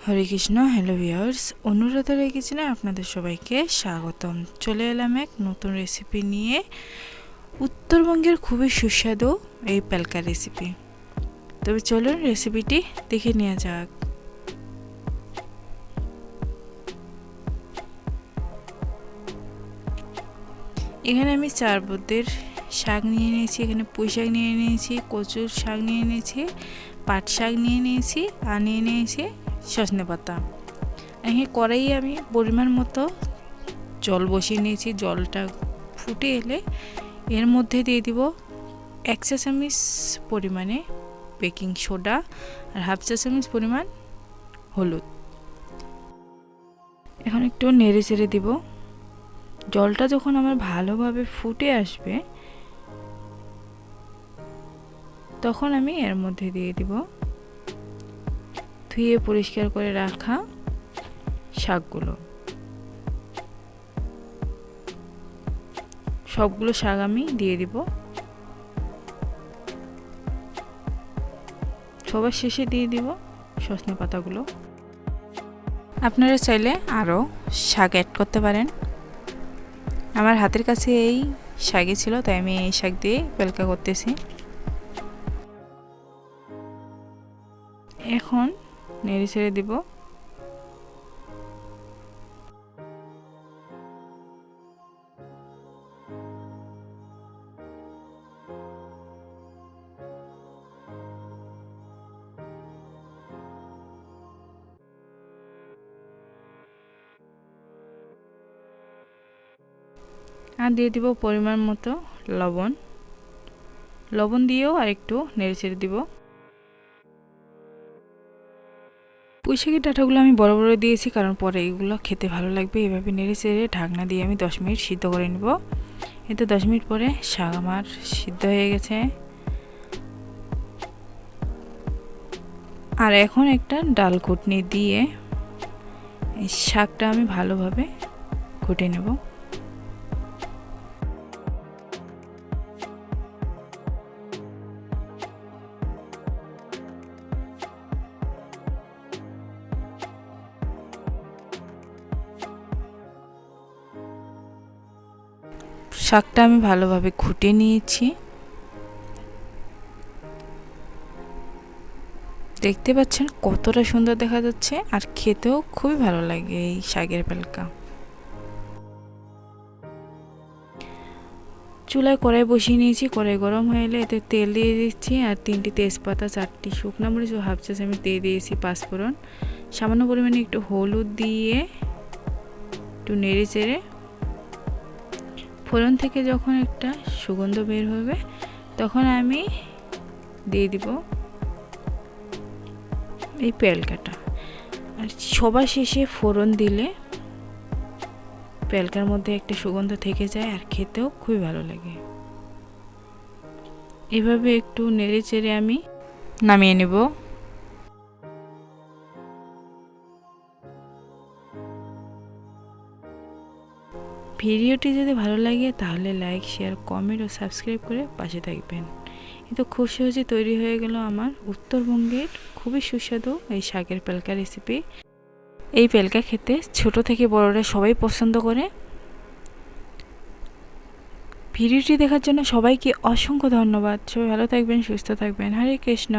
হরে Krishna. Hello viewers, অনুরাধারাই কিচেনে আপনাদের সবাইকে স্বাগতম। চলে এলাম এক নতুন রেসিপি নিয়ে, উত্তরবঙ্গের খুবই সুস্বাদু এই পেলকা রেসিপি। তবে চলুন রেসিপিটি দেখে নেওয়া যাক। এখানে আমি 4 পদের শাক নিয়ে নিয়েছি। এখানে পুঁই শাক নিয়ে নিয়েছি, কচুর শাক নিয়ে নিয়েছি, পাট শাক নিয়ে নিয়েছি, আর নিয়ে নিয়েছি সজনে পাতা। এখানে কড়াইয়ে আমি পরিমাণ মতো জল বসিয়ে নিয়েছি। জলটা ফুটে এলে এর মধ্যে দিয়ে দিব 1 চা চামচ পরিমাণে বেকিং সোডা আর 1/2 চা চামচ পরিমাণ হলুদ। এখন একটু নেড়ে চেড়ে দিব। জলটা যখন আমার ভালোভাবে ফুটে আসবে তখন আমি এর মধ্যে দিয়ে দিব ধুয়ে পরিষ্কার করে রাখা শাকগুলো। সবগুলো শাক আমি দিয়ে দিব। সবার শেষে দিয়ে দিব সজনে পাতাগুলো। আপনারা চাইলে আরও শাক অ্যাড করতে পারেন। আমার হাতের কাছে এই শাকই ছিল, তাই আমি এই শাক দিয়ে পেলকা করতেছি। এখন নেড়ে ছেড়ে দিব। আর দিয়ে দিব পরিমাণ মতো লবণ। লবণ দিয়েও আরেকটু নেড়ে ছেড়ে দিব। পুঁই শাকের ডাঁটাগুলো আমি বড় বড় দিয়েছি, কারণ পরে এগুলো খেতে ভালো লাগবে। এভাবে নেড়ে চেড়ে ঢাকনা দিয়ে আমি 10 মিনিট সিদ্ধ করে নেব। এতে 10 মিনিট পরে শাক আমার সিদ্ধ হয়ে গেছে। আর এখন একটা ডাল ঘুটনি দিয়ে এই শাকটা আমি ভালোভাবে ঘুটে নেব। শাকটা আমি ভালোভাবে ঘুটে নিয়েছি। দেখতে পাচ্ছেন কতটা সুন্দর দেখা যাচ্ছে, আর খেতেও খুবই ভালো লাগে এই শাকের পেলকা। চুলায় কড়াই বসিয়ে নিয়েছি। কড়াই গরম হয়ে এলে এতে তেল দিয়ে দিচ্ছি, আর 3টি তেজপাতা, 4টি শুকনো মরিচ ও 1/2 চা চামচ দিয়ে দিয়েছি পাঁচফোড়ন। সামান্য পরিমাণে একটু হলুদ দিয়ে একটু নেড়ে চেড়ে ফোড়ন থেকে যখন একটা সুগন্ধ বের হবে তখন আমি দিয়ে দিব এই পেলকাটা। আর সবার শেষে ফোড়ন দিলে পেলকার মধ্যে একটা সুগন্ধ থেকে যায়, আর খেতেও খুবই ভালো লাগে। এভাবে একটু নেড়ে চেড়ে আমি নামিয়ে নেব। ভিডিওটি যদি ভালো লাগে তাহলে লাইক, শেয়ার, কমেন্ট ও সাবস্ক্রাইব করে পাশে থাকবেন। কিন্তু খুব সহজে তৈরি হয়ে গেল আমার উত্তরবঙ্গের খুবই সুস্বাদু এই শাকের পেলকা রেসিপি। এই পেলকা খেতে ছোট থেকে বড়রা সবাই পছন্দ করে। ভিডিওটি দেখার জন্য সবাইকে অসংখ্য ধন্যবাদ। সবাই ভালো থাকবেন, সুস্থ থাকবেন। হরে কৃষ্ণ।